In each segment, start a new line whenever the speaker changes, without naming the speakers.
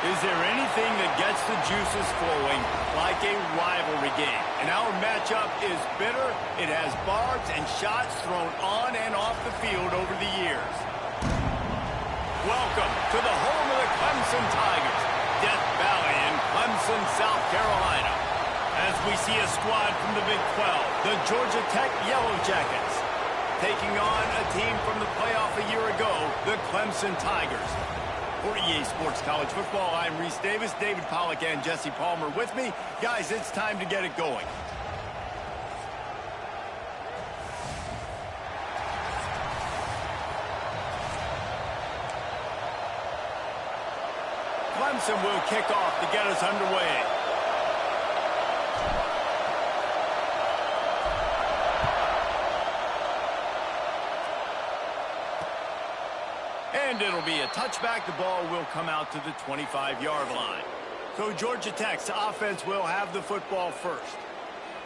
Is there anything that gets the juices flowing like a rivalry game? And our matchup is bitter. It has barbs and shots thrown on and off the field over the years. Welcome to the home of the Clemson Tigers, Death Valley in Clemson, South Carolina. As we see a squad from the Big 12, the Georgia Tech Yellow Jackets, taking on a team from the playoff a year ago, the Clemson Tigers. For EA Sports College Football, I'm Reese Davis, David Pollack, and Jesse Palmer with me. Guys, it's time to get it going. Clemson will kick off to get us underway. And it'll be a touchback. The ball will come out to the 25-yard line. So Georgia Tech's offense will have the football first.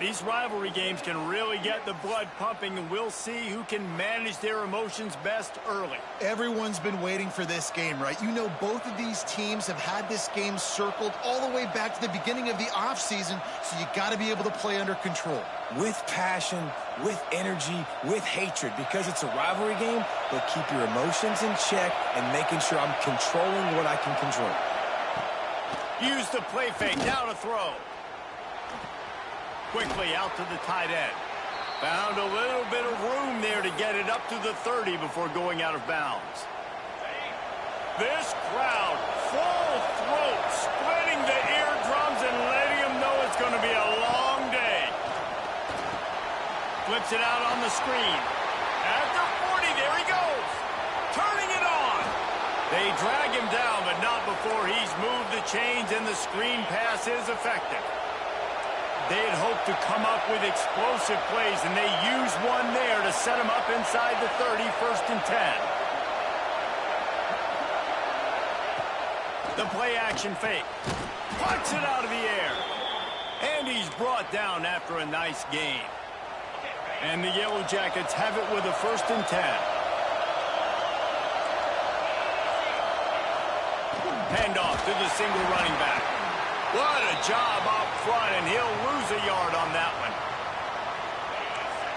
These rivalry games can really get the blood pumping, and we'll see who can manage their emotions best early.
Everyone's been waiting for this game, right? You know, both of these teams have had this game circled all the way back to the beginning of the offseason, so you got to be able to play under control.
With passion, with energy, with hatred, because it's a rivalry game, but keep your emotions in check and making sure I'm controlling what I can control.
Use the play fake, now to throw. Quickly out to the tight end. Found a little bit of room there to get it up to the 30 before going out of bounds. This crowd, full throat, splitting the eardrums and letting them know it's going to be a long day. Flips it out on the screen. At the 40, there he goes. Turning it on. They drag him down, but not before he's moved the chains and the screen pass is effective. They had hoped to come up with explosive plays, and they used one there to set them up inside the 30, 1st and 10. The play action fake. Puts it out of the air. And he's brought down after a nice gain. And the Yellow Jackets have it with a 1st and 10. Handoff to the single running back. What a job up front, and he'll lose a yard on that one.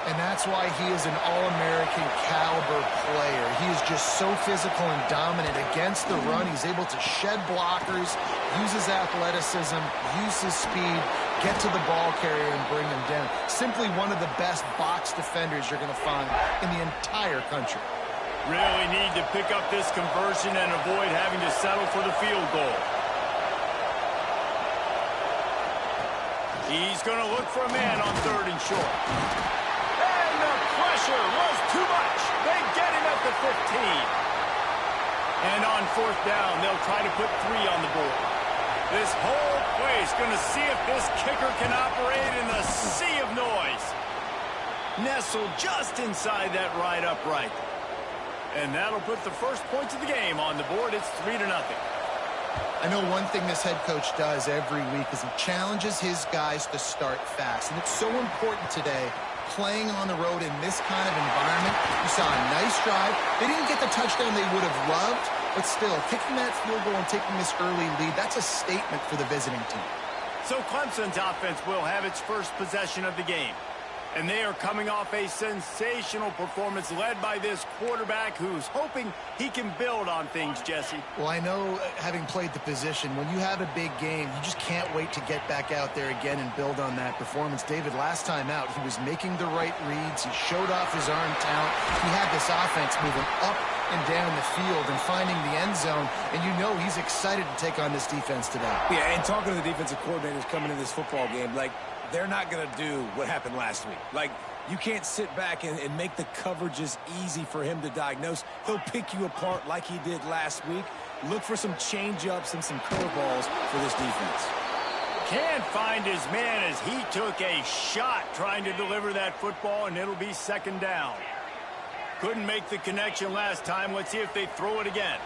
And that's why he is an All-American caliber player. He is just so physical and dominant against the run. He's able to shed blockers, use his athleticism, use his speed, get to the ball carrier and bring him down. Simply one of the best box defenders you're going to find in the entire country.
Really need to pick up this conversion and avoid having to settle for the field goal. He's going to look for a man on 3rd and short. And the pressure was too much. They get him at the 15. And on 4th down, they'll try to put 3 on the board. This whole place going to see if this kicker can operate in the sea of noise. Nestled just inside that right upright. And that'll put the first points of the game on the board. It's 3-0.
I know one thing this head coach does every week is he challenges his guys to start fast. And it's so important today, playing on the road in this kind of environment. You saw a nice drive. They didn't get the touchdown they would have loved, but still, kicking that field goal and taking this early lead, that's a statement for the visiting team.
So Clemson's offense will have its first possession of the game. And they are coming off a sensational performance led by this quarterback who's hoping he can build on things, Jesse.
Well, I know, having played the position, when you have a big game, you just can't wait to get back out there again and build on that performance. David, last time out, he was making the right reads. He showed off his arm talent. He had this offense moving up and down the field and finding the end zone. And you know he's excited to take on this defense today.
Yeah, and talking to the defensive coordinators coming into this football game, like, they're not going to do what happened last week. Like, you can't sit back and make the coverages easy for him to diagnose. He'll pick you apart like he did last week. Look for some change-ups and some curveballs for this defense.
Can't find his man as he took a shot trying to deliver that football, and it'll be 2nd down. Couldn't make the connection last time. Let's see if they throw it again.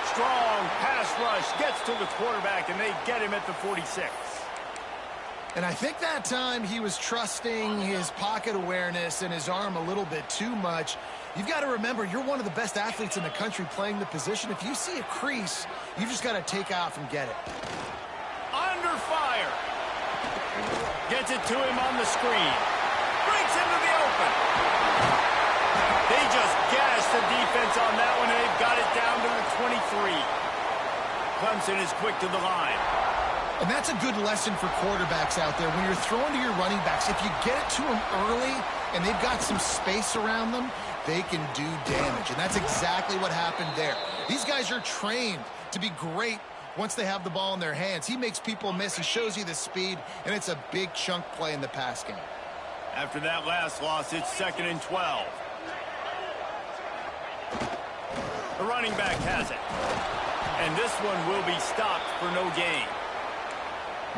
Strong pass rush gets to the quarterback, and they get him at the 46.
And I think that time he was trusting his pocket awareness and his arm a little bit too much. You've got to remember, you're one of the best athletes in the country playing the position. If you see a crease, you just got to take off and get it.
Under fire. Gets it to him on the screen. Breaks into the open. They just gashed the defense on that one, and they've got it down to the 23. Clemson is quick to the line.
And that's a good lesson for quarterbacks out there. When you're throwing to your running backs, if you get it to them early and they've got some space around them, they can do damage. And that's exactly what happened there. These guys are trained to be great once they have the ball in their hands. He makes people miss. He shows you the speed, and it's a big chunk play in the pass game.
After that last loss, it's 2nd and 12. The running back has it. And this one will be stopped for no gain.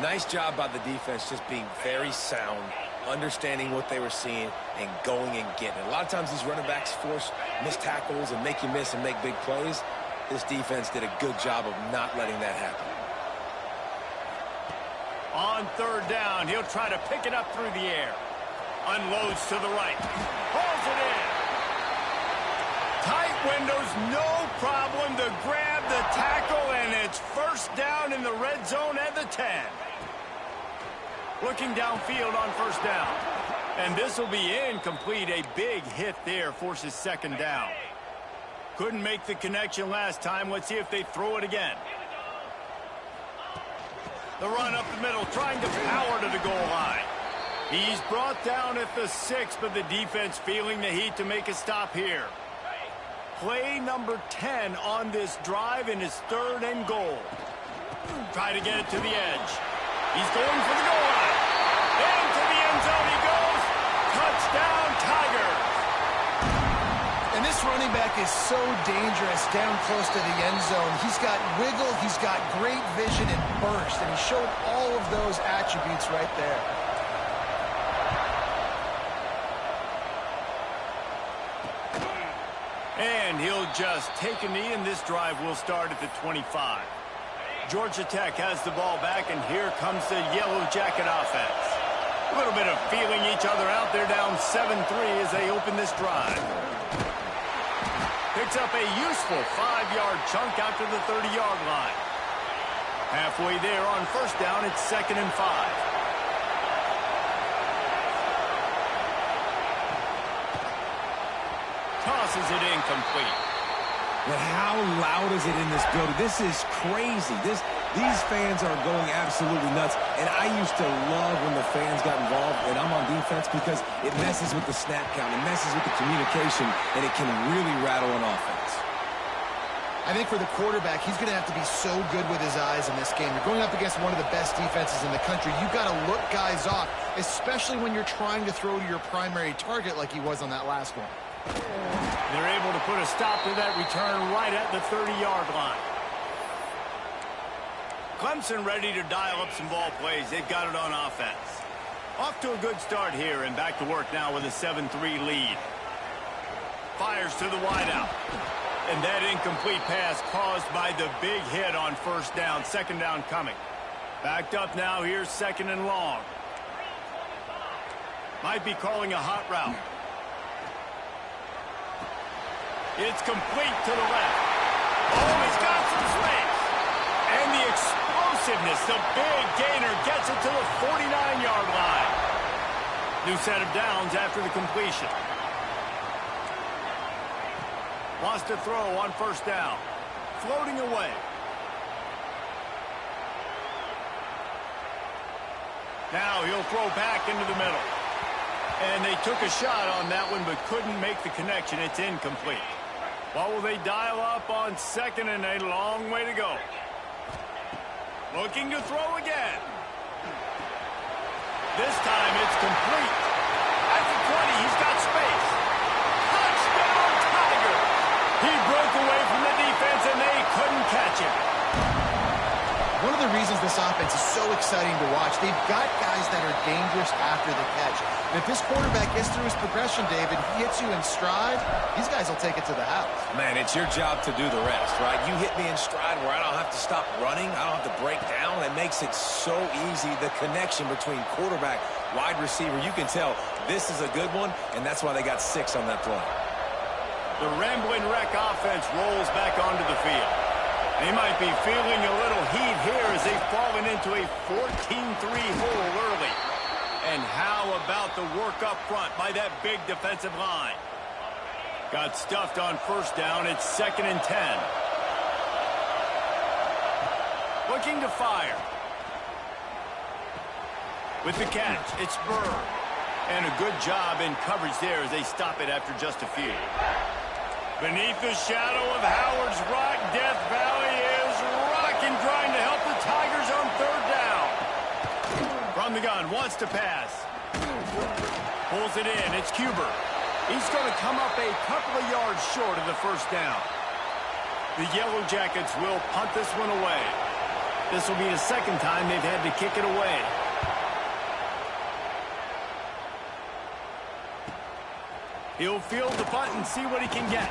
Nice job by the defense just being very sound, understanding what they were seeing, and going and getting it. A lot of times these running backs force missed tackles and make you miss and make big plays. This defense did a good job of not letting that happen.
On 3rd down, he'll try to pick it up through the air. Unloads to the right. Pulls it in. Tight windows, no problem to grab the tackle, and it's 1st down in the red zone at the 10. Looking downfield on 1st down. And this will be incomplete. A big hit there forces 2nd down. Couldn't make the connection last time. Let's see if they throw it again. The run up the middle, trying to power to the goal line. He's brought down at the 6, but the defense feeling the heat to make a stop here. Play number 10 on this drive, and it's 3rd and goal. Try to get it to the edge. He's going for the goal line. Into the end zone he goes. Touchdown, Tigers.
And this running back is so dangerous down close to the end zone. He's got wiggle, he's got great vision and burst, and he showed all of those attributes right there.
And he'll just take a knee, and this drive will start at the 25. Georgia Tech has the ball back, and here comes the Yellow Jacket offense. A little bit of feeling each other out. They're down 7-3 as they open this drive. Picks up a useful 5-yard chunk out to the 30-yard line. Halfway there on 1st down, it's 2nd and 5. Tosses it incomplete.
But how loud is it in this building? This is crazy. These fans are going absolutely nuts. And I used to love when the fans got involved, and I'm on defense, because it messes with the snap count. It messes with the communication, and it can really rattle an offense.
I think for the quarterback, he's going to have to be so good with his eyes in this game. You're going up against one of the best defenses in the country. You've got to look guys off, especially when you're trying to throw to your primary target like he was on that last one.
They're able to put a stop to that return right at the 30-yard line. Clemson ready to dial up some ball plays. They've got it on offense. Off to a good start here, and back to work now with a 7-3 lead. Fires to the wideout. And that incomplete pass caused by the big hit on 1st down. 2nd down coming. Backed up now. Here's 2nd and long. Might be calling a hot route. It's complete to the left. Oh, he's got some space. And the explosiveness, the big gainer, gets it to the 49-yard line. New set of downs after the completion. Lost a throw on 1st down. Floating away. Now he'll throw back into the middle. And they took a shot on that one but couldn't make the connection. It's incomplete. What will they dial up on 2nd and a long way to go? Looking to throw again. This time it's complete. At the 20, he's got space. Touchdown, Tiger! He broke away from the defense, and they couldn't catch him.
One of the reasons this offense is so exciting to watch. They've got guys that are dangerous after the catch. And if this quarterback gets through his progression, David, he hits you in stride, these guys will take it to the house.
Man, it's your job to do the rest, right? You hit me in stride where I don't have to stop running. I don't have to break down. It makes it so easy. The connection between quarterback, wide receiver, you can tell this is a good one, and that's why they got 6 on that play.
The Rambling Wreck offense rolls back onto the field. They might be feeling a little heat here as they've fallen into a 14-3 hole early. And how about the work up front by that big defensive line? Got stuffed on first down. It's 2nd and 10. Looking to fire. With the catch, it's Burr. And a good job in coverage there as they stop it after just a few. Beneath the shadow of Howard's Rock, Death Valley is rocking, trying to help the Tigers on 3rd down. From the gun, wants to pass. Pulls it in, it's Cuber. He's going to come up a couple of yards short of the first down. The Yellow Jackets will punt this one away. This will be the 2nd time they've had to kick it away. He'll field the punt and see what he can get.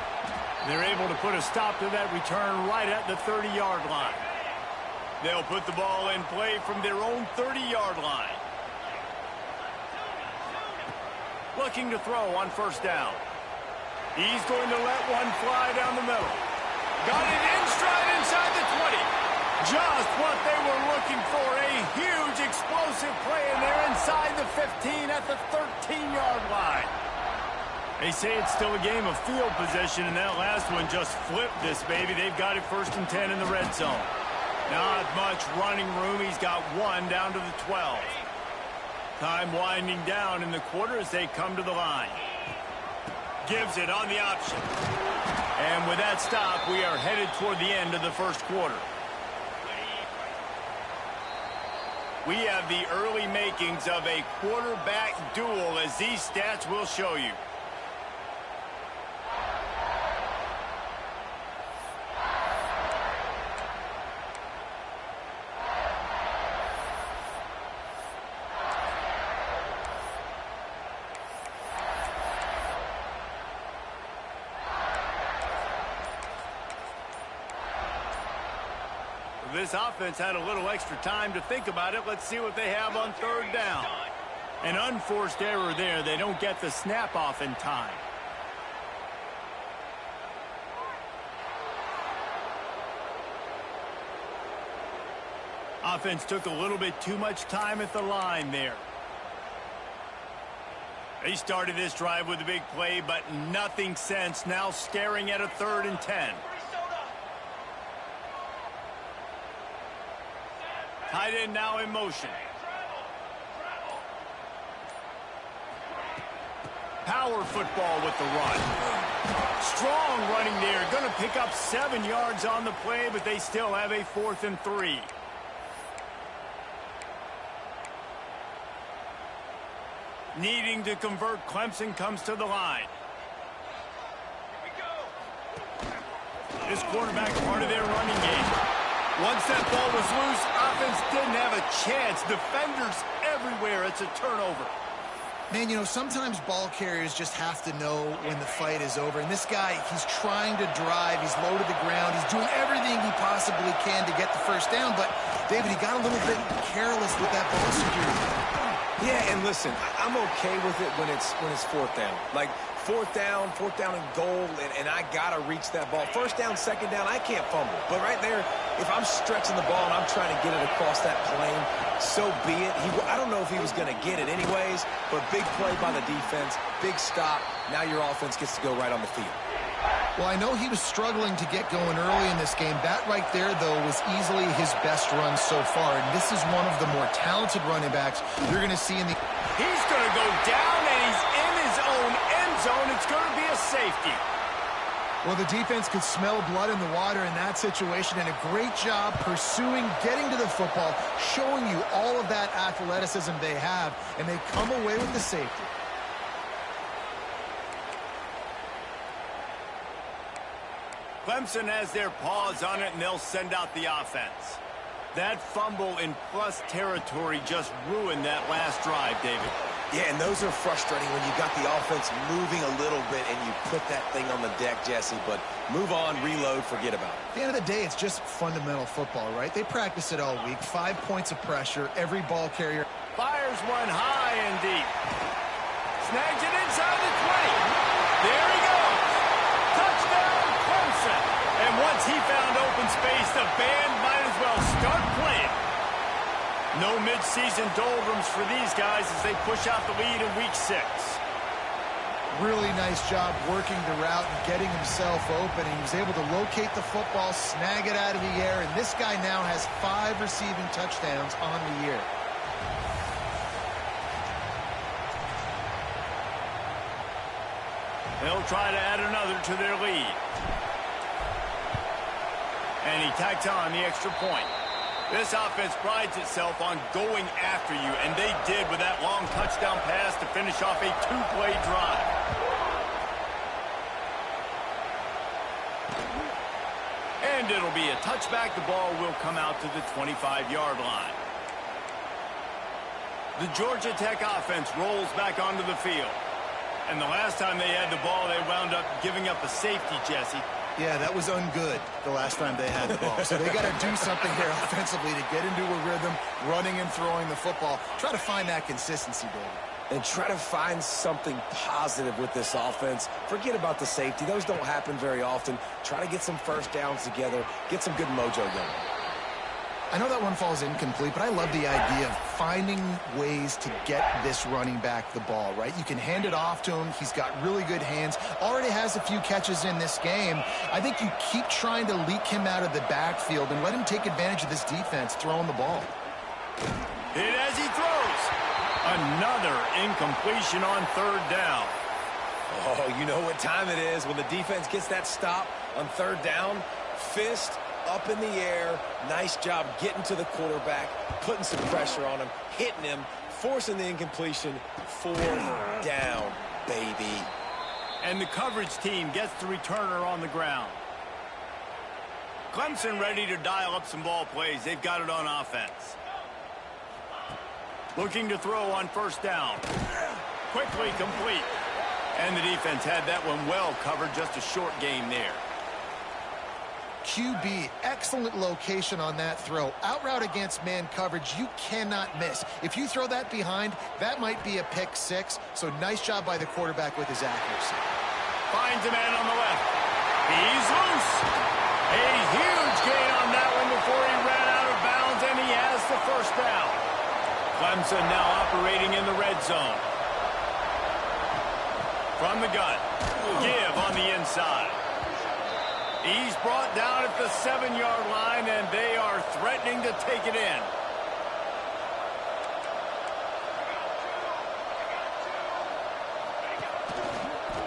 They're able to put a stop to that return right at the 30-yard line. They'll put the ball in play from their own 30-yard line. Looking to throw on first down. He's going to let one fly down the middle. Got it in stride inside the 20. Just what they were looking for. A huge explosive play, and they're inside the 15 at the 13-yard line. They say it's still a game of field position, and that last one just flipped this baby. They've got it 1st and 10 in the red zone. Not much running room. He's got 1 down to the 12. Time winding down in the quarter as they come to the line. Gives it on the option. And with that stop, we are headed toward the end of the first quarter. We have the early makings of a quarterback duel, as these stats will show you. This offense had a little extra time to think about it. Let's see what they have on 3rd down. An unforced error there. They don't get the snap off in time. Offense took a little bit too much time at the line there. They started this drive with a big play, but nothing since. Now staring at a 3rd and 10. Tight end now in motion. Power football with the run. Strong running there. Going to pick up 7 yards on the play, but they still have a 4th and 3. Needing to convert, Clemson comes to the line. This quarterback part of their running game. Once that ball was loose, offense didn't have a chance. Defenders everywhere. It's a turnover.
Man, you know, sometimes ball carriers just have to know when the fight is over. And this guy, he's trying to drive. He's low to the ground. He's doing everything he possibly can to get the first down. But, David, he got a little bit careless with that ball security.
Yeah, and listen, I'm okay with it when it's 4th down. Like, 4th down and goal, and I got to reach that ball. 1st down, 2nd down, I can't fumble. But right there, if I'm stretching the ball and I'm trying to get it across that plane, so be it. I don't know if he was going to get it anyways, but big play by the defense, big stop. Now your offense gets to go right on the field.
Well, I know he was struggling to get going early in this game. That right there, though, was easily his best run so far. And this is one of the more talented running backs you're going to see in the...
He's going to go down, and he's in his own end zone. It's going to be a safety.
Well, the defense could smell blood in the water in that situation, and a great job pursuing, getting to the football, showing you all of that athleticism they have, and they come away with the safety.
Clemson has their paws on it, and they'll send out the offense. That fumble in plus territory just ruined that last drive, David.
Yeah, and those are frustrating when you got the offense moving a little bit and you put that thing on the deck, Jesse. But move on, reload, forget about it.
At the end of the day, it's just fundamental football, right? They practice it all week. 5 points of pressure, every ball carrier.
Fires one high and deep. Snags it inside the 20. There he goes. Touchdown, Clemson. And once he found open space, the band might as well start playing. No mid-season doldrums for these guys as they push out the lead in week 6.
Really nice job working the route and getting himself open. He was able to locate the football, snag it out of the air, and this guy now has 5 receiving touchdowns on the year.
They'll try to add another to their lead. And he tacks on the extra point. This offense prides itself on going after you, and they did with that long touchdown pass to finish off a 2-play drive. And it'll be a touchback. The ball will come out to the 25-yard line. The Georgia Tech offense rolls back onto the field. And the last time they had the ball, they wound up giving up a safety, Jesse.
Yeah, that was ungood the last time they had the ball. So they got to do something here offensively to get into a rhythm, running and throwing the football. Try to find that consistency, David.
And try to find something positive with this offense. Forget about the safety. Those don't happen very often. Try to get some first downs together. Get some good mojo going.
I know that one falls incomplete, but I love the idea of finding ways to get this running back the ball, right? You can hand it off to him. He's got really good hands. Already has a few catches in this game. I think you keep trying to leak him out of the backfield and let him take advantage of this defense throwing the ball.
Hit as he throws. Another incompletion on 3rd down.
Oh, you know what time it is when the defense gets that stop on 3rd down. Fist up in the air. Nice job getting to the quarterback, putting some pressure on him, hitting him, forcing the incompletion. 4th down, baby.
And the coverage team gets the returner on the ground. Clemson ready to dial up some ball plays. They've got it on offense. Looking to throw on 1st down. Quickly complete. And the defense had that one well covered. Just a short gain there.
QB, excellent location on that throw. Out route against man coverage, you cannot miss. If you throw that behind, that might be a pick 6. So nice job by the quarterback with his accuracy.
Finds a man on the left. He's loose. A huge gain on that one before he ran out of bounds, and he has the 1st down. Clemson now operating in the red zone. From the gun. Give on the inside. He's brought down at the 7-yard line, and they are threatening to take it in.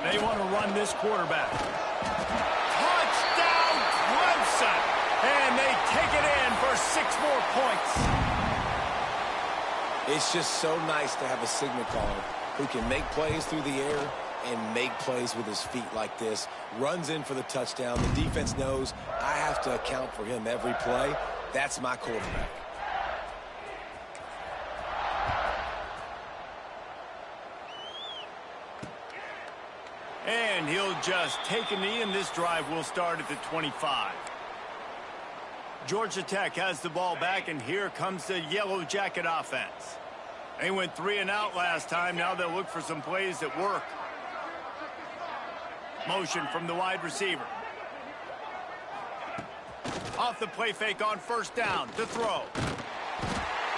They want to run this quarterback. Touchdown, Clemson! And they take it in for 6 more points.
It's just so nice to have a signal caller who can make plays through the air and make plays with his feet like this. Runs in for the touchdown. The defense knows I have to account for him every play. That's my quarterback.
And he'll just take a knee, and this drive will start at the 25. Georgia Tech has the ball back, and here comes the Yellow Jacket offense. They went 3 and out last time. Now they'll look for some plays that work. Motion from the wide receiver. Off the play fake on 1st down to throw.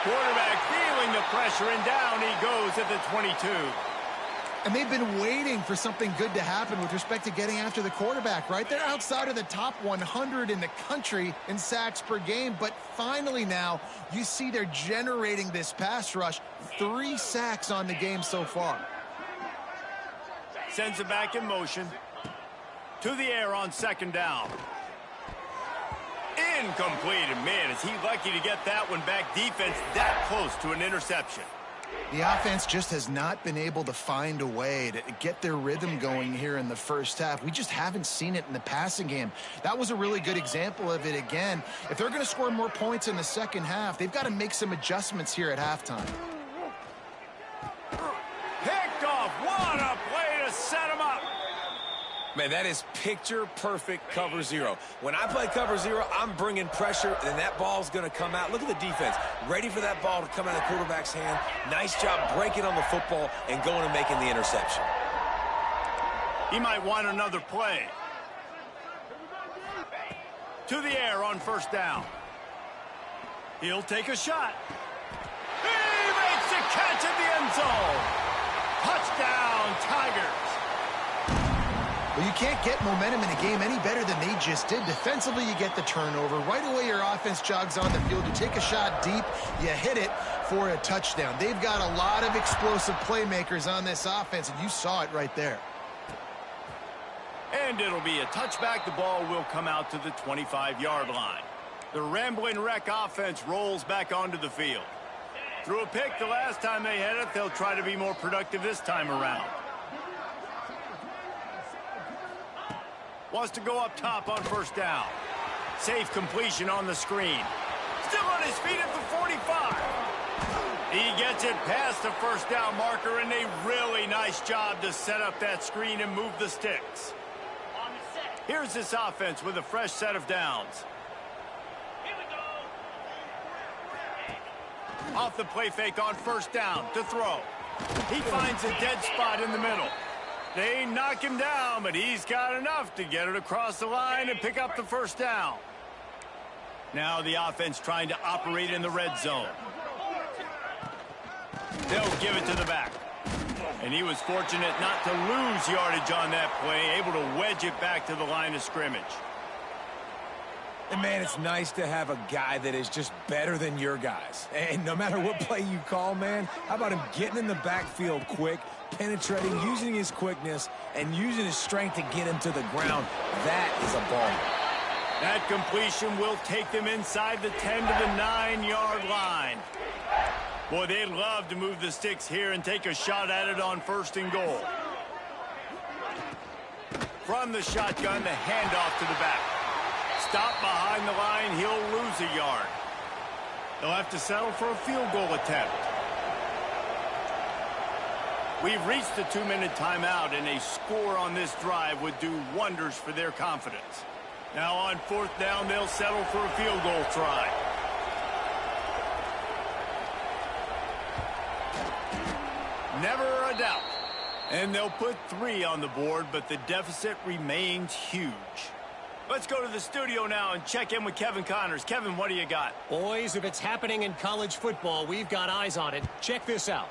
Quarterback feeling the pressure, and down he goes at the 22.
And they've been waiting for something good to happen with respect to getting after the quarterback, right? They're outside of the top 100 in the country in sacks per game, but finally now you see they're generating this pass rush. 3 sacks on the game so far.
Sends it back in motion. To the air on 2nd down. Incomplete. And man, is he lucky to get that one back. Defense that close to an interception.
The offense just has not been able to find a way to get their rhythm going here in the first half. We just haven't seen it in the passing game. That was a really good example of it again. If they're going to score more points in the second half, they've got to make some adjustments here at halftime.
Picked off. What a play to set him up.
Man, that is picture-perfect cover zero. When I play cover zero, I'm bringing pressure, and that ball's going to come out. Look at the defense. Ready for that ball to come out of the quarterback's hand. Nice job breaking on the football and going and making the interception.
He might want another play. To the air on first down. He'll take a shot. He makes the catch at the end zone. Touchdown, Tigers.
Well, you can't get momentum in a game any better than they just did. Defensively, you get the turnover. Right away, your offense jogs on the field. You take a shot deep, you hit it for a touchdown. They've got a lot of explosive playmakers on this offense, and you saw it right there.
And it'll be a touchback. The ball will come out to the 25-yard line. The Rambling Wreck offense rolls back onto the field. Threw a pick the last time they had it. They'll try to be more productive this time around. Wants to go up top on first down. Safe completion on the screen. Still on his feet at the 45. He gets it past the first down marker, and a really nice job to set up that screen and move the sticks. Here's this offense with a fresh set of downs. Off the play fake on first down to throw. He finds a dead spot in the middle. They knock him down, but he's got enough to get it across the line and pick up the first down. Now the offense trying to operate in the red zone. They'll give it to the back. And he was fortunate not to lose yardage on that play, able to wedge it back to the line of scrimmage.
And, man, it's nice to have a guy that is just better than your guys. And no matter what play you call, man, how about him getting in the backfield quick, penetrating, using his quickness, and using his strength to get him to the ground. That is a ball.
That completion will take them inside the 10 to the 9-yard line. Boy, they'd love to move the sticks here and take a shot at it on first and goal. From the shotgun, the handoff to the back. Stop behind the line, he'll lose a yard. They'll have to settle for a field goal attempt. We've reached the 2-minute timeout, and a score on this drive would do wonders for their confidence. Now on fourth down, they'll settle for a field goal try. Never a doubt. And they'll put 3 on the board, but the deficit remains huge. Let's go to the studio now and check in with Kevin Connors. Kevin, what do you got?
Boys, if it's happening in college football, we've got eyes on it. Check this out.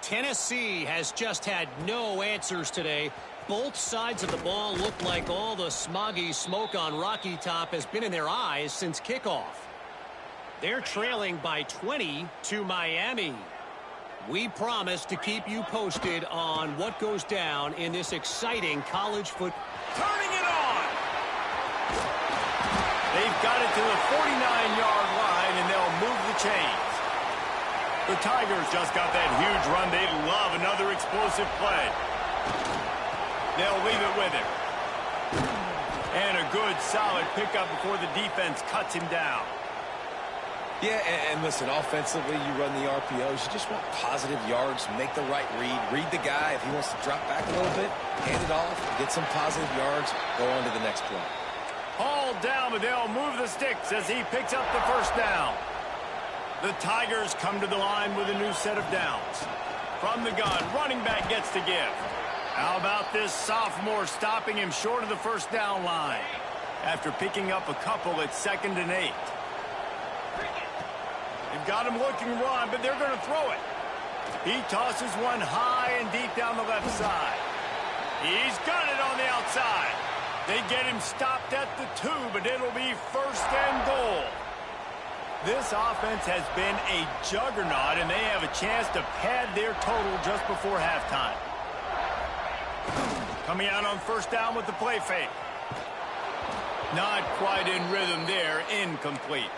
Tennessee has just had no answers today. Both sides of the ball look like all the smoggy smoke on Rocky Top has been in their eyes since kickoff. They're trailing by 20 to Miami. We promise to keep you posted on what goes down in this exciting college football.
Turning it on! They've got it to the 49-yard line, and they'll move the chains. The Tigers just got that huge run. They love another explosive play. They'll leave it with him. And a good, solid pickup before the defense cuts him down.
Yeah, and listen, offensively, you run the RPOs. You just want positive yards, make the right read the guy. If he wants to drop back a little bit, hand it off, get some positive yards, go on to the next play.
Hauled down, but they'll move the sticks as he picks up the first down. The Tigers come to the line with a new set of downs. From the gun, running back gets to give. How about this sophomore stopping him short of the first down line after picking up a couple at 2nd and 8. They've got him looking run, but they're going to throw it. He tosses one high and deep down the left side. He's got it on the outside. They get him stopped at the 2, but it'll be 1st and goal. This offense has been a juggernaut, and they have a chance to pad their total just before halftime. Coming out on first down with the play fake. Not quite in rhythm there, incomplete.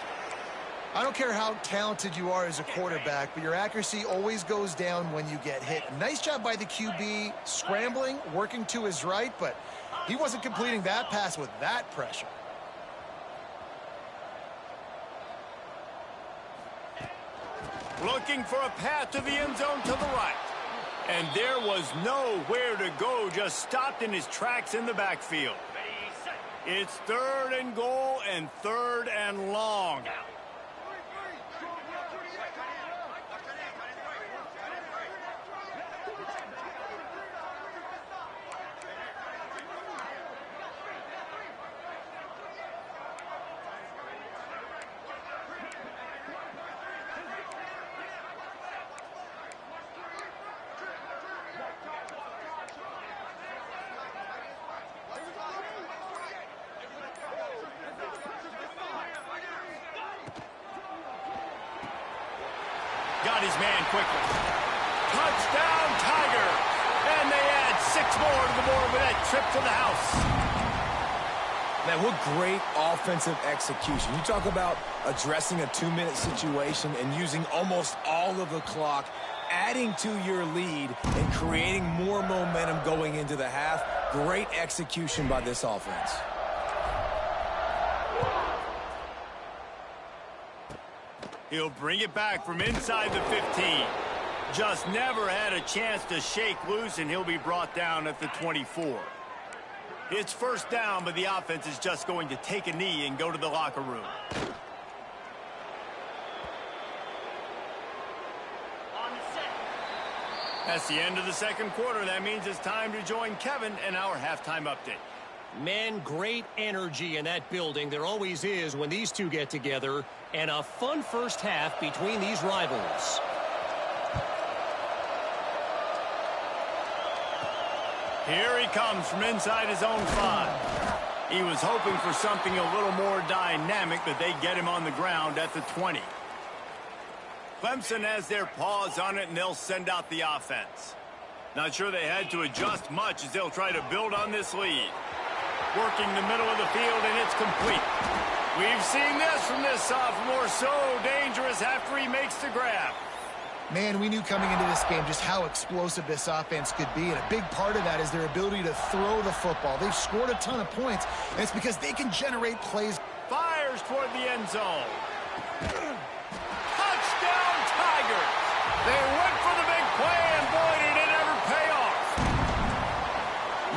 I don't care how talented you are as a quarterback, but your accuracy always goes down when you get hit. Nice job by the QB, scrambling, working to his right, but he wasn't completing that pass with that pressure.
Looking for a path to the end zone to the right. And there was nowhere to go, just stopped in his tracks in the backfield. It's 3rd and goal and 3rd and long. Got his man quickly. Touchdown, Tigers! And they add 6 more to the board with that trip to the house.
Man, what great offensive execution. You talk about addressing a 2-minute situation and using almost all of the clock, adding to your lead and creating more momentum going into the half. Great execution by this offense.
He'll bring it back from inside the 15. Just never had a chance to shake loose, and he'll be brought down at the 24. It's 1st down, but the offense is just going to take a knee and go to the locker room. That's the end of the 2nd quarter. That means it's time to join Kevin in our halftime update.
Men, great energy in that building. There always is when these two get together. And a fun first half between these rivals.
Here he comes from inside his own 5. He was hoping for something a little more dynamic, but they get him on the ground at the 20. Clemson has their paws on it, and they'll send out the offense. Not sure they had to adjust much as they'll try to build on this lead. Working the middle of the field, and it's complete. We've seen this from this sophomore, so dangerous after he makes the grab.
Man, we knew coming into this game just how explosive this offense could be, and a big part of that is their ability to throw the football. They've scored a ton of points, and it's because they can generate plays.
Fires toward the end zone. Touchdown, Tigers! They went for the big play, and boy, did it ever pay off.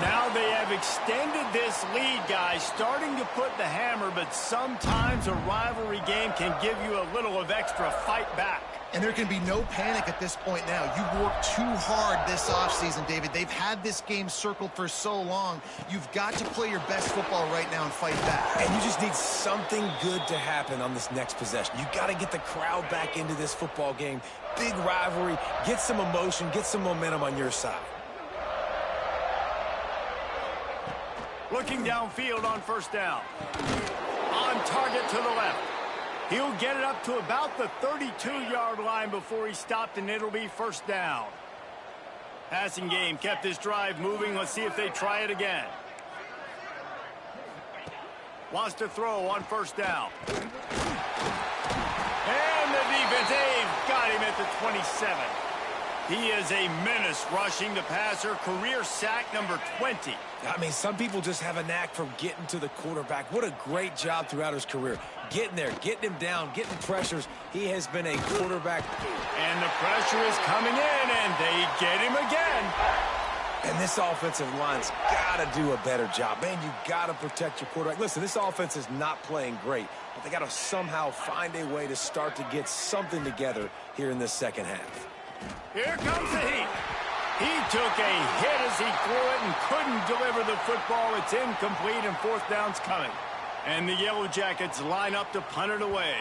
Now they have extended this lead, guys, starting to put the hammer, but sometimes a rivalry game can give you a little of extra fight back.
And there can be no panic at this point now. You worked too hard this offseason, David. They've had this game circled for so long. You've got to play your best football right now and fight back.
And you just need something good to happen on this next possession. You got to get the crowd back into this football game. Big rivalry. Get some emotion. Get some momentum on your side.
Looking downfield on 1st down. On target to the left. He'll get it up to about the 32-yard line before he stopped, and it'll be 1st down. Passing game kept this drive moving. Let's see if they try it again. Wants to throw on 1st down. And the defense, they've got him at the 27. He is a menace rushing the passer. Career sack number 20.
I mean, some people just have a knack for getting to the quarterback. What a great job throughout his career. Getting there, getting him down, getting pressures. He has been a quarterback.
And the pressure is coming in, and they get him again.
And this offensive line's got to do a better job. Man, you got to protect your quarterback. Listen, this offense is not playing great, but they got to somehow find a way to start to get something together here in this 2nd half.
Here comes the heat. He took a hit as he threw it and couldn't deliver the football. It's incomplete, and 4th down's coming. And the Yellow Jackets line up to punt it away.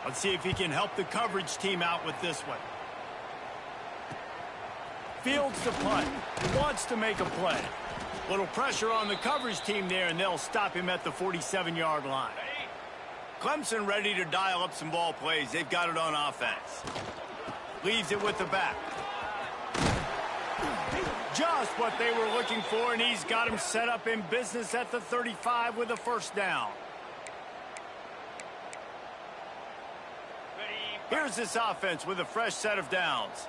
Let's see if he can help the coverage team out with this one. Fields to punt. Wants to make a play. Little pressure on the coverage team there, and they'll stop him at the 47-yard line. Clemson ready to dial up some ball plays. They've got it on offense. Leaves it with the back. Just what they were looking for, and he's got him set up in business at the 35 with a 1st down. Here's this offense with a fresh set of downs.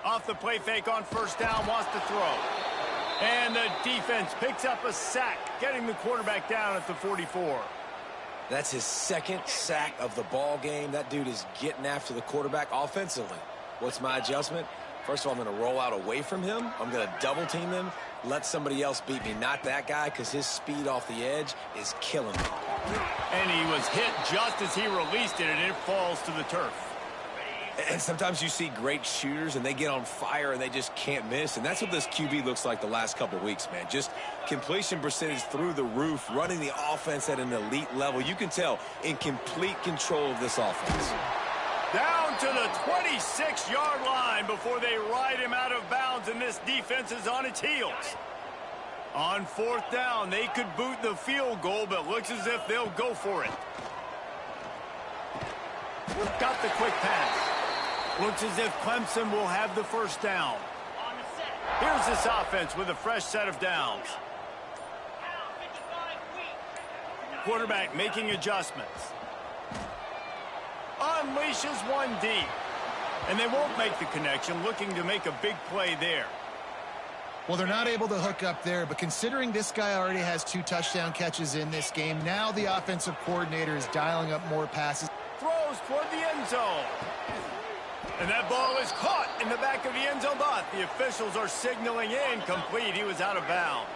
Off the play fake on first down, wants to throw. And the defense picks up a sack, getting the quarterback down at the 44.
That's his second sack of the ball game. That dude is getting after the quarterback offensively. What's my adjustment? First of all, I'm going to roll out away from him. I'm going to double team him, let somebody else beat me. Not that guy, because his speed off the edge is killing me.
And he was hit just as he released it, and it falls to the turf.
And sometimes you see great shooters, and they get on fire, and they just can't miss. And that's what this QB looks like the last couple of weeks, man. Just completion percentage through the roof, running the offense at an elite level. You can tell in complete control of this offense.
Down to the 26-yard line before they ride him out of bounds, and this defense is on its heels. On fourth down, they could boot the field goal, but looks as if they'll go for it. Got the quick pass. Looks as if Clemson will have the first down. Here's this offense with a fresh set of downs. Quarterback making adjustments. Unleashes one deep. And they won't make the connection, looking to make a big play there.
Well, they're not able to hook up there, but considering this guy already has 2 touchdown catches in this game, now the offensive coordinator is dialing up more passes.
Throws toward the end zone. And that ball is caught in the back of the end zone, but the officials are signaling incomplete. He was out of bounds.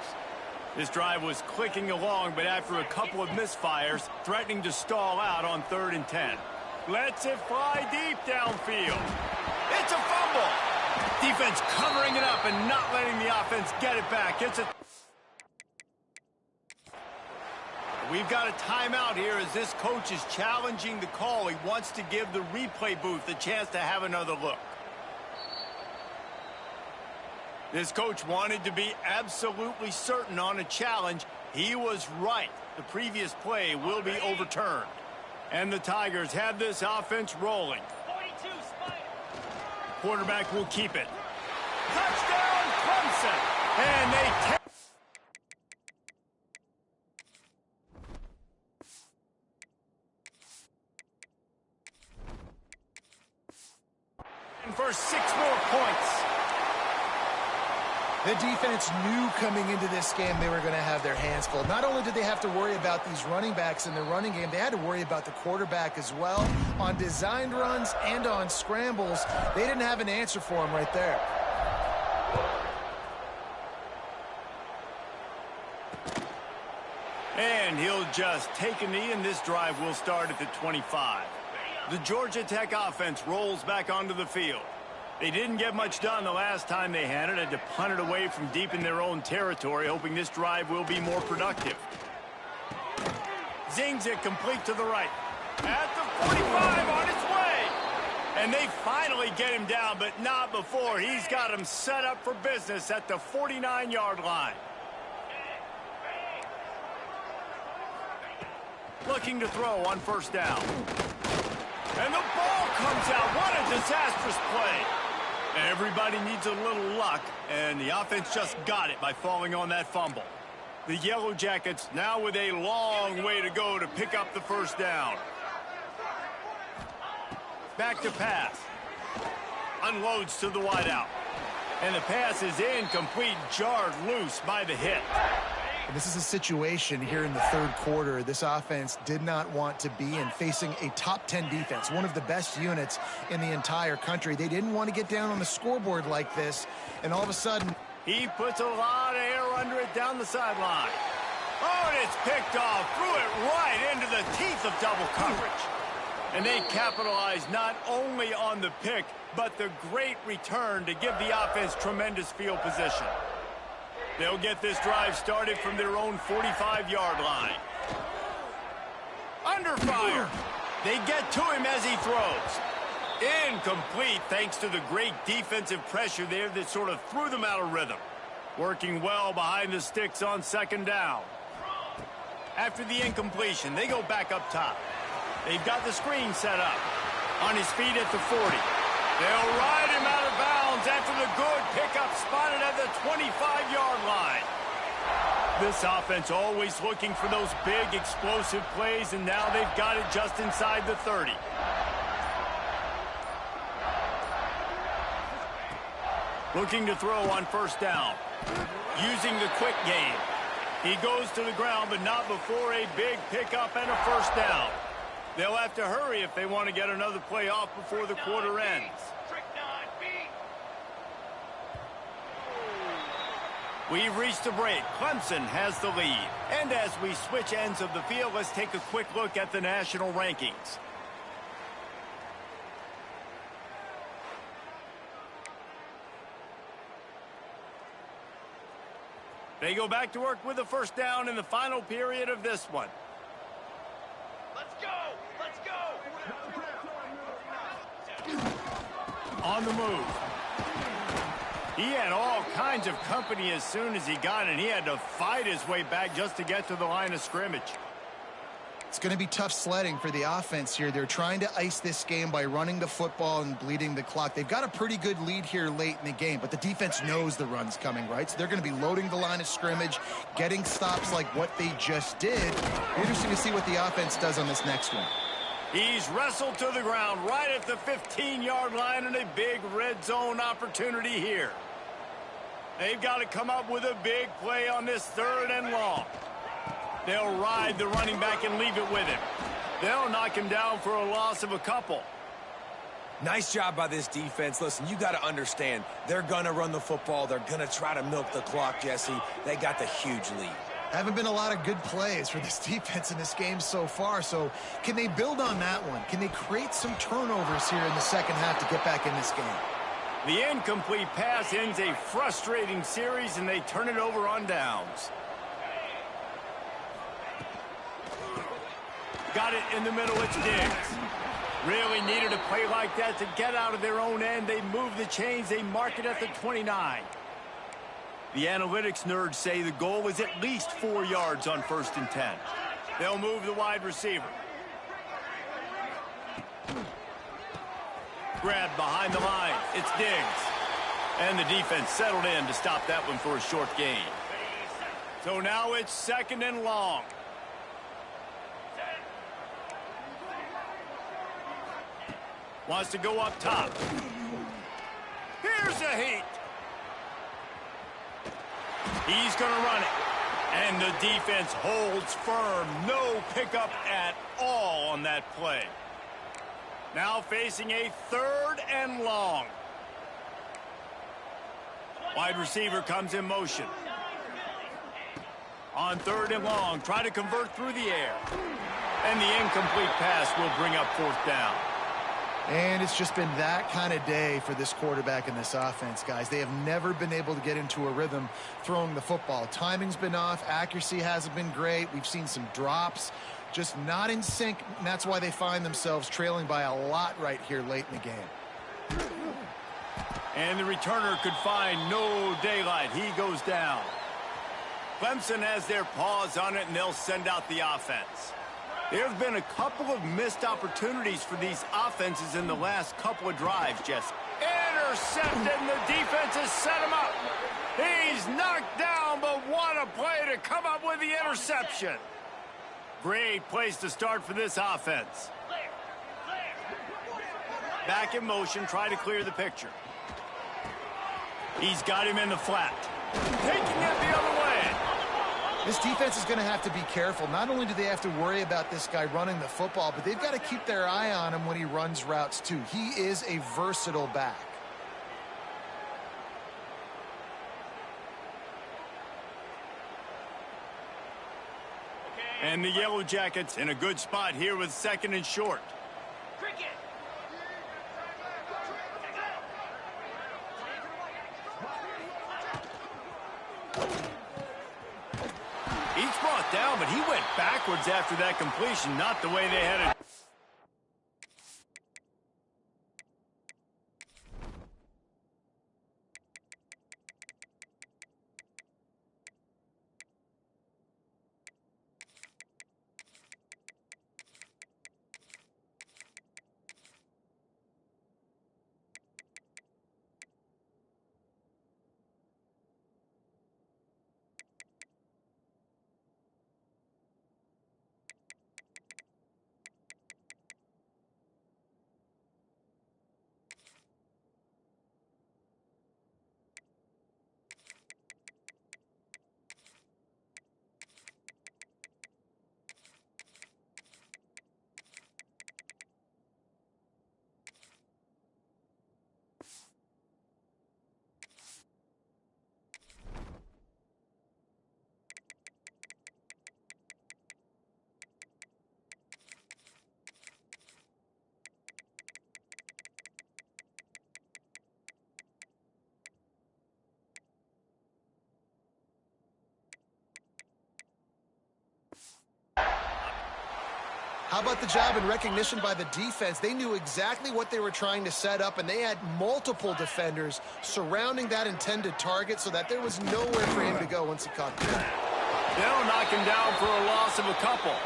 This drive was clicking along, but after a couple of misfires, threatening to stall out on 3rd and 10. Lets it fly deep downfield. It's a fumble. Defense covering it up and not letting the offense get it back. We've got a timeout here as this coach is challenging the call. He wants to give the replay booth a chance to have another look. This coach wanted to be absolutely certain on a challenge. He was right. The previous play will be overturned. And the Tigers have this offense rolling. Quarterback will keep it. Touchdown, Clemson! And they take... for 6 more points.
The defense knew coming into this game they were going to have their hands full. Not only did they have to worry about these running backs in the running game, they had to worry about the quarterback as well. On designed runs and on scrambles, they didn't have an answer for him right there.
And he'll just take a knee, and this drive will start at the 25. The Georgia Tech offense rolls back onto the field. They didn't get much done the last time they had it. Had to punt it away from deep in their own territory, hoping this drive will be more productive. Zings it complete to the right. At the 45 on its way. And they finally get him down, but not before. He's got him set up for business at the 49-yard line. Looking to throw on first down. And the ball comes out. What a disastrous play. Everybody needs a little luck, and the offense just got it by falling on that fumble. The Yellow Jackets now with a long way to go to pick up the first down. Back to pass. Unloads to the wideout. And the pass is incomplete, jarred loose by the hit.
And this is a situation here in the 3rd quarter this offense did not want to be in, facing a top 10 defense, one of the best units in the entire country. They didn't want to get down on the scoreboard like this, and all of a sudden...
He puts a lot of air under it down the sideline. Oh, and it's picked off, threw it right into the teeth of double coverage. And they capitalize not only on the pick, but the great return to give the offense tremendous field position. They'll get this drive started from their own 45-yard line. Under fire. They get to him as he throws. Incomplete thanks to the great defensive pressure there that sort of threw them out of rhythm. Working well behind the sticks on 2nd down. After the incompletion, they go back up top. They've got the screen set up. On his feet at the 40. They'll ride him out of bounds after the good pickup spotted at the 25-yard line. This offense always looking for those big, explosive plays, and now they've got it just inside the 30. Looking to throw on first down. Using the quick game. He goes to the ground, but not before a big pickup and a first down. They'll have to hurry if they want to get another play off before the quarter ends. We've reached a break. Clemson has the lead. And as we switch ends of the field, let's take a quick look at the national rankings. They go back to work with a first down in the final period of this one.
Let's go! Let's go!
On the move. He had all kinds of company as soon as he got it. He had to fight his way back just to get to the line of scrimmage.
It's going to be tough sledding for the offense here. They're trying to ice this game by running the football and bleeding the clock. They've got a pretty good lead here late in the game, but the defense knows the run's coming, right? So they're going to be loading the line of scrimmage, getting stops like what they just did. Interesting to see what the offense does on this next one.
He's wrestled to the ground right at the 15-yard line, and a big red zone opportunity here. They've got to come up with a big play on this 3rd and long. They'll ride the running back and leave it with him. They'll knock him down for a loss of a couple.
Nice job by this defense. Listen, you got to understand, they're going to run the football. They're going to try to milk the clock, Jesse. They got the huge lead.
Haven't been a lot of good plays for this defense in this game so far, so can they build on that one? Can they create some turnovers here in the second half to get back in this game?
The incomplete pass ends a frustrating series, and they turn it over on downs. Got it in the middle, it's Diggs. Really needed a play like that to get out of their own end. They move the chains, they mark it at the 29. The analytics nerds say the goal is at least 4 yards on 1st and 10. They'll move the wide receiver. Grabbed behind the line, it's Diggs. And the defense settled in to stop that one for a short gain. So now it's 2nd and long. Wants to go up top. Here's a heat. He's going to run it. And the defense holds firm. No pickup at all on that play. Now facing a 3rd and long. Wide receiver comes in motion. On 3rd and long, try to convert through the air. And the incomplete pass will bring up 4th down.
And it's just been that kind of day for this quarterback and this offense, guys. They have never been able to get into a rhythm throwing the football. Timing's been off. Accuracy hasn't been great. We've seen some drops. Just not in sync, and that's why they find themselves trailing by a lot right here late in the game.
And the returner could find no daylight. He goes down. Clemson has their paws on it, and they'll send out the offense. There have been a couple of missed opportunities for these offenses in the last couple of drives, Jesse. Intercepted, and the defense has set him up. He's knocked down, but what a play to come up with the interception. Great place to start for this offense. Back in motion, try to clear the picture. He's got him in the flat. Taking it the other way.
This defense is going to have to be careful. Not only do they have to worry about this guy running the football, but they've got to keep their eye on him when he runs routes too. He is a versatile back.
And the Yellow Jackets in a good spot here with 2nd and short.
Cricket!
He's brought down, but he went backwards after that completion, not the way they had it.
How about the job and recognition by the defense? They knew exactly what they were trying to set up, and they had multiple defenders surrounding that intended target so that there was nowhere for him to go once he caught the ball.
They'll knock him down for a loss of a couple.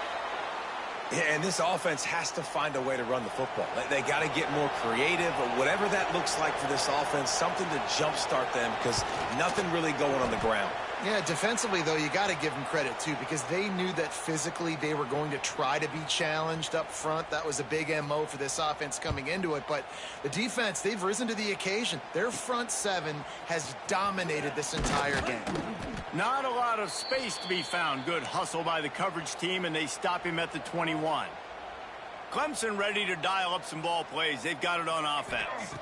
Yeah, and this offense has to find a way to run the football. They got to get more creative, or whatever that looks like for this offense, something to jumpstart them, because nothing really going on the ground.
Yeah, defensively, though, you got to give them credit, too, because they knew that physically they were going to try to be challenged up front. That was a big MO for this offense coming into it. But the defense, they've risen to the occasion. Their front seven has dominated this entire game.
Not a lot of space to be found. Good hustle by the coverage team, and they stop him at the 21. Clemson ready to dial up some ball plays. They've got it on offense.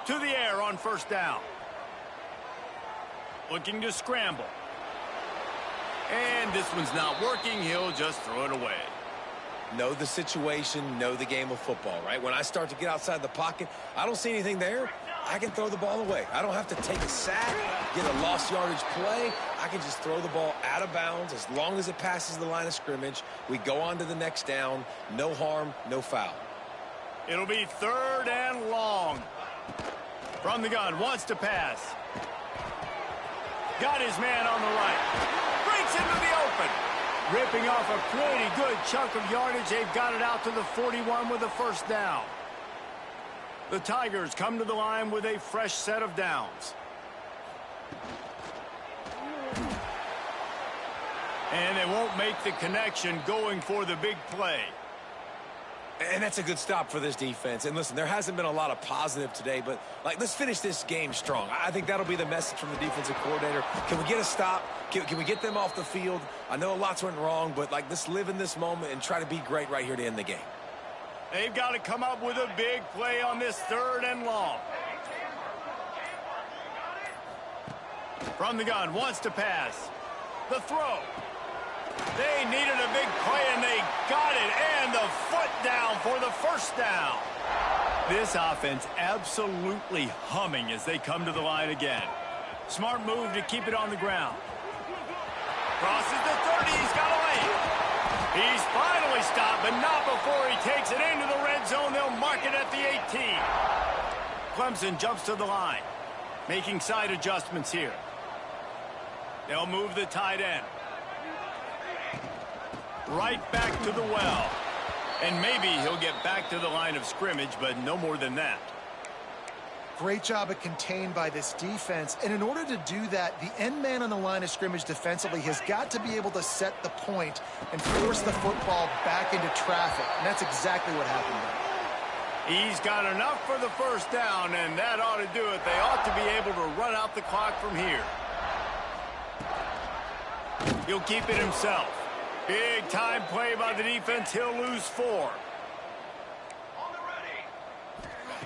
To the air on first down. Looking to scramble. And this one's not working. He'll just throw it away.
Know the situation, know the game of football, right? When I start to get outside the pocket, I don't see anything there, I can throw the ball away. I don't have to take a sack, get a lost yardage play. I can just throw the ball out of bounds as long as it passes the line of scrimmage. We go on to the next down. No harm, no foul.
It'll be 3rd and long. From the gun, wants to pass. Got his man on the right. Breaks into the open. Ripping off a pretty good chunk of yardage. They've got it out to the 41 with a first down. The Tigers come to the line with a fresh set of downs. And they won't make the connection going for the big play.
And that's a good stop for this defense. And listen, there hasn't been a lot of positive today, but let's finish this game strong. I think that'll be the message from the defensive coordinator. Can we get a stop? Can we get them off the field? I know lots went wrong, but let's live in this moment and try to be great right here to end the game.
They've got to come up with a big play on this 3rd and long. From the gun, wants to pass. The throw. They needed a big play, and they got it, and the foot down for the first down. This offense absolutely humming as they come to the line again. Smart move to keep it on the ground. Crosses the 30, he's got a lane. He's finally stopped, but not before he takes it into the red zone. They'll mark it at the 18. Clemson jumps to the line, making side adjustments here. They'll move the tight end. Right back to the well. And maybe he'll get back to the line of scrimmage, but no more than that.
Great job of contained by this defense. And in order to do that, the end man on the line of scrimmage defensively has got to be able to set the point and force the football back into traffic. And that's exactly what happened there.
He's got enough for the first down, and that ought to do it. They ought to be able to run out the clock from here. He'll keep it himself. Big time play by the defense. He'll lose 4.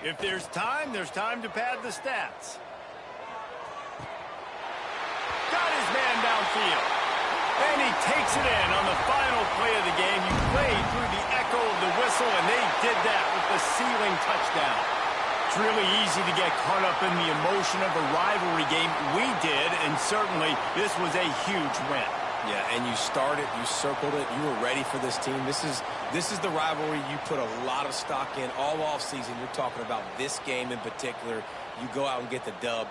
If there's time to pad the stats. Got his man downfield. And he takes it in on the final play of the game. You played through the echo of the whistle, and they did that with the ceiling touchdown. It's really easy to get caught up in the emotion of a rivalry game. We did, and certainly this was a huge win.
Yeah, and you started, you circled it, you were ready for this team. This is the rivalry you put a lot of stock in all offseason. You're talking about this game in particular. You go out and get the dub.